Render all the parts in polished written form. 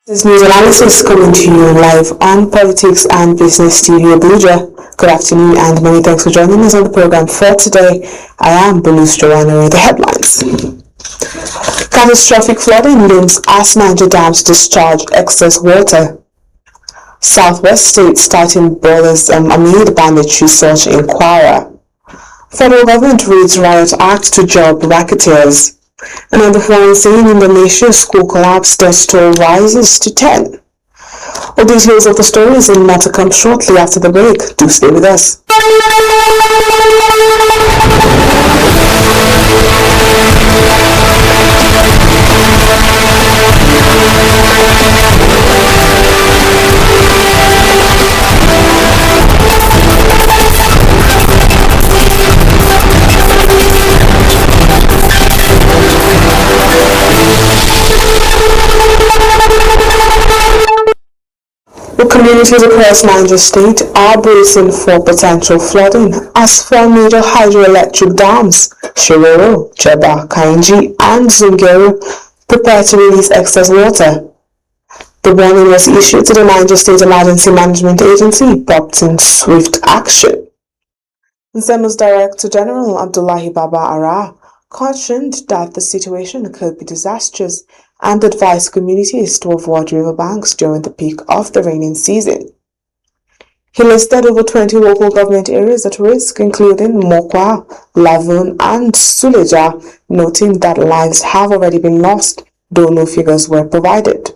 This news analysis coming to you live on Politics and Business TV.English. Good afternoon and many thanks for joining us on the program for today. I am Bulus Joanna with the headlines. Catastrophic flooding looms as Niger dams discharge excess water. Southwest states starting borders amid banditry search inquirer. Federal government reads riot act to job racketeers. And on the foreign scene, Indonesia school collapse death toll rises to 10. All details of the stories and more to come shortly after the break. Do stay with us. The communities across Niger State are bracing for potential flooding as four major hydroelectric dams, Shiroro, Jeba, Kainji, and Zungeru, prepare to release excess water. The warning was issued to the Niger State Emergency Management Agency, prompting swift action. NSEMA's Director General Abdullahi Baba Ara cautioned that the situation could be disastrous and advised communities to avoid riverbanks during the peak of the rainy season. He listed over 20 local government areas at risk, including Mokwa, Lavun, and Suleja, noting that lives have already been lost, though no figures were provided.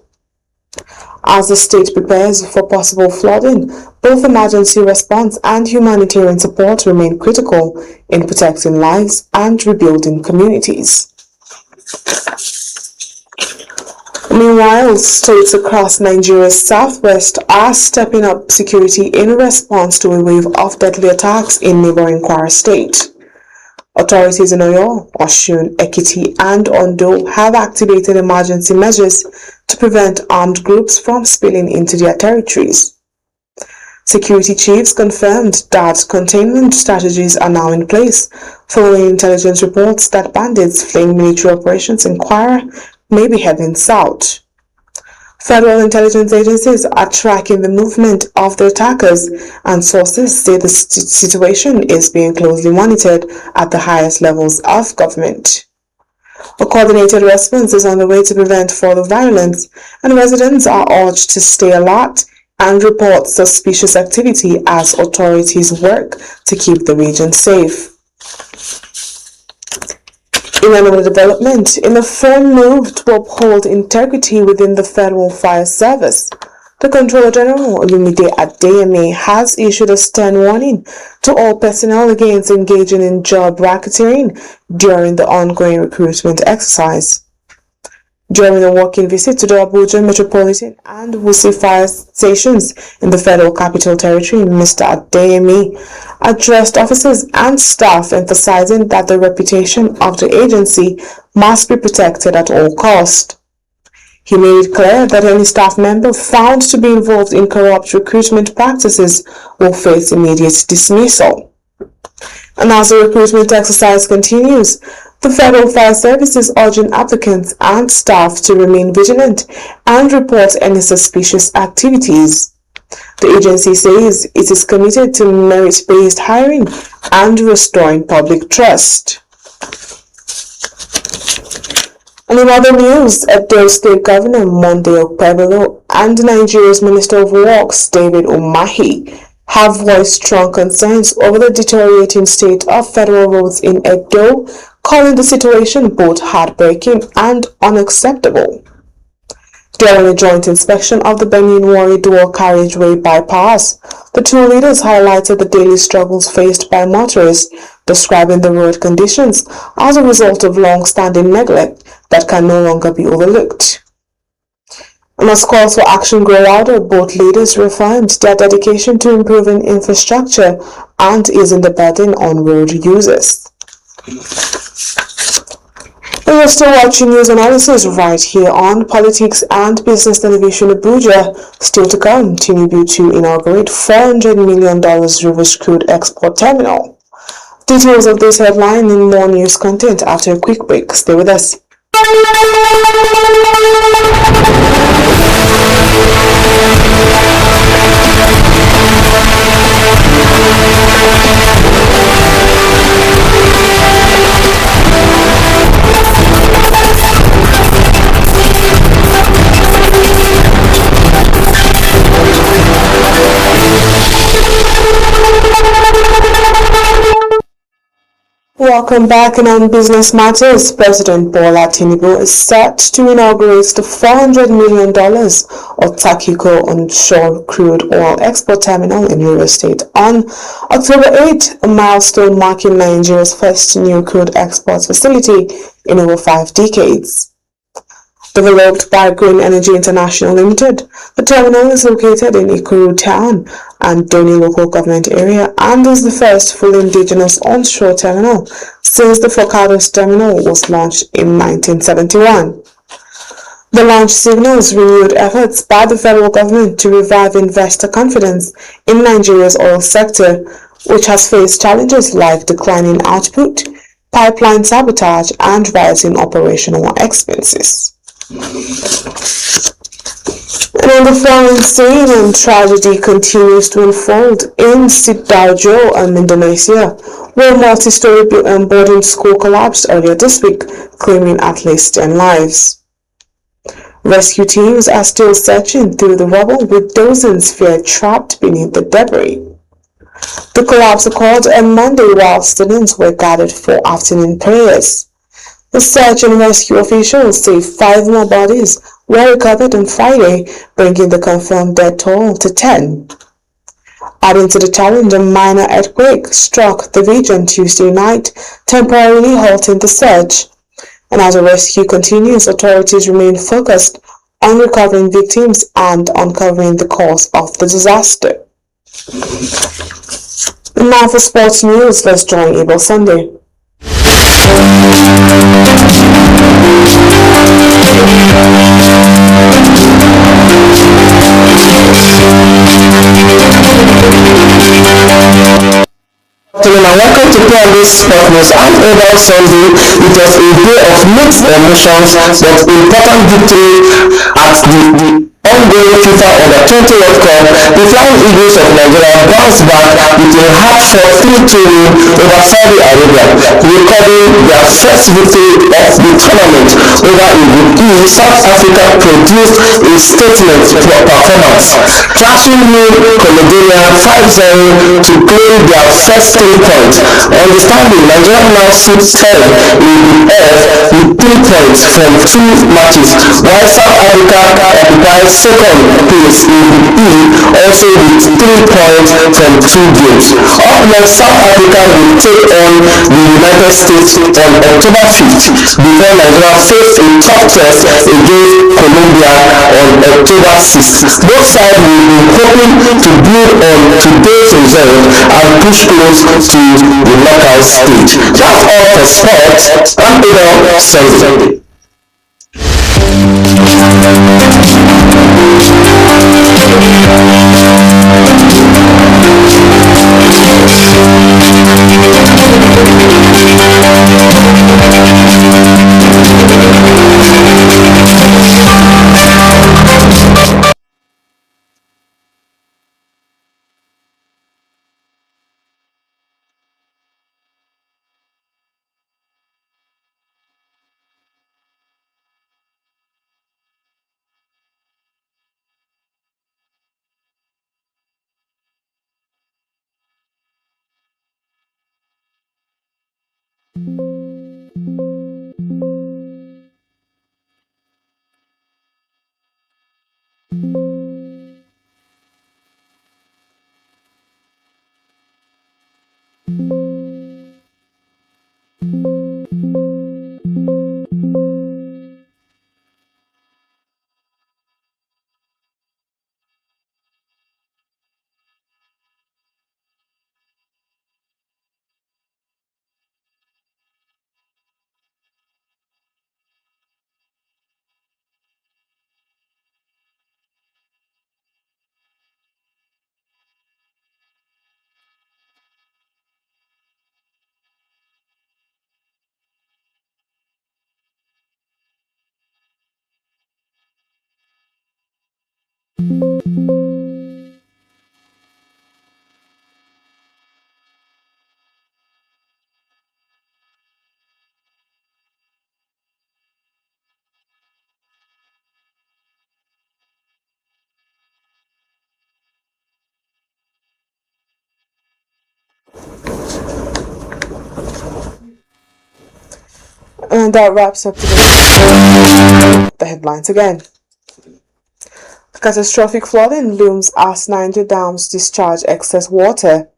As the state prepares for possible flooding, both emergency response and humanitarian support remain critical in protecting lives and rebuilding communities. Meanwhile, states across Nigeria's southwest are stepping up security in response to a wave of deadly attacks in neighboring Kwara State. Authorities in Oyo, Osun, Ekiti, and Ondo have activated emergency measures to prevent armed groups from spilling into their territories. Security chiefs confirmed that containment strategies are now in place, following intelligence reports that bandits fleeing military operations in Kwara may be heading south. Federal intelligence agencies are tracking the movement of the attackers, and sources say the situation is being closely monitored at the highest levels of government. A coordinated response is on the way to prevent further violence, and residents are urged to stay alert and report suspicious activity as authorities work to keep the region safe. In another development, in a firm move to uphold integrity within the Federal Fire Service, the Controller General, Olumide Adeyemi, has issued a stern warning to all personnel against engaging in job racketeering during the ongoing recruitment exercise. During a working visit to the Abuja Metropolitan and Wuse fire stations in the Federal Capital Territory, Mr. Adeyemi addressed officers and staff, emphasizing that the reputation of the agency must be protected at all costs. He made it clear that any staff member found to be involved in corrupt recruitment practices will face immediate dismissal. And as the recruitment exercise continues, the Federal Fire Service is urging applicants and staff to remain vigilant and report any suspicious activities. The agency says it is committed to merit-based hiring and restoring public trust. And in other news, Edo State Governor Monday Okpebolo and Nigeria's Minister of Works David Umahi have voiced strong concerns over the deteriorating state of federal roads in Edo, calling the situation both heartbreaking and unacceptable. During a joint inspection of the Benin-Warri dual carriageway bypass, the two leaders highlighted the daily struggles faced by motorists, describing the road conditions as a result of long-standing neglect that can no longer be overlooked. And as calls for action grow louder, both leaders reaffirmed their dedication to improving infrastructure and easing the burden on road users. And you're still watching news analysis right here on Politics and Business Television Abuja. Still to come, Tinubu to inaugurate $400 million reverse crude export terminal. Details of this headline and more news content after a quick break. Stay with us. Welcome back, and on Business Matters, President Bola Tinubu is set to inaugurate the $400 million Takiko onshore crude oil export terminal in Rivers State on October 8, a milestone marking Nigeria's first new crude export facility in over 5 decades. Developed by Green Energy International Limited, the terminal is located in Ikuru Town and Doni local government area and is the first fully indigenous onshore terminal since the Forcados terminal was launched in 1971. The launch signals renewed efforts by the federal government to revive investor confidence in Nigeria's oil sector, which has faced challenges like declining output, pipeline sabotage, and rising operational expenses. And on the foreign scene, tragedy continues to unfold in Sidoarjo, Indonesia, where a multi-story boarding school collapsed earlier this week, claiming at least 10 lives. Rescue teams are still searching through the rubble, with dozens feared trapped beneath the debris. The collapse occurred on Monday while students were gathered for afternoon prayers. The search and rescue officials say 5 more bodies were recovered on Friday, bringing the confirmed death toll to 10. Adding to the challenge, a minor earthquake struck the region Tuesday night, temporarily halting the search. And as the rescue continues, authorities remain focused on recovering victims and uncovering the cause of the disaster. And now for sports news, let's join Abel Sunday. Afternoon and welcome to this Sport News. I'm Abel Sunday. It was a day of mixed emotions but important victory at the ongoing FIFA Under-20 World Cup. The Flying Eagles of Nigeria bounced back with a half-shot 3-2 win over Saudi Arabia, recording their first victory of the tournament over a Group E. South Africa produced a statement performance, thrashing New Caledonia 5-0 to claim their first 3 points. Understanding, Nigeria now sits third in the F with 3 points from 2 matches, while South Africa occupies second place in the E, also with 3 points from 2 games. Up next, South Africa will take on the United States on October 5th before Nigeria face a tough test against Colombia on October 6th. Both sides will be hoping to build on today's result and push close to the knockout stage. That's all for sports. I'm Abel Sunday. And that wraps up the headlines again. Catastrophic flooding looms as Niger dams discharge excess water.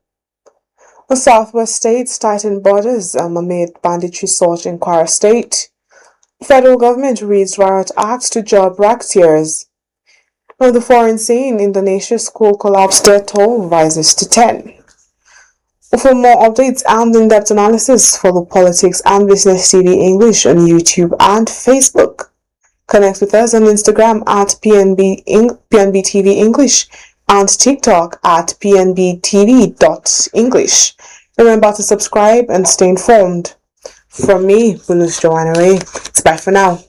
The southwest states tighten borders amid banditry surge in Kwara State. Federal government reads riot acts to job racketeers. On the foreign scene, Indonesia's school collapse death toll rises to 10. For more updates and in-depth analysis, follow Politics and Business TV English on YouTube and Facebook. Connect with us on Instagram at PNBTV English and TikTok at PNBTV.English. Remember to subscribe and stay informed. From me, Bulus Joanna Ray. It's bye for now.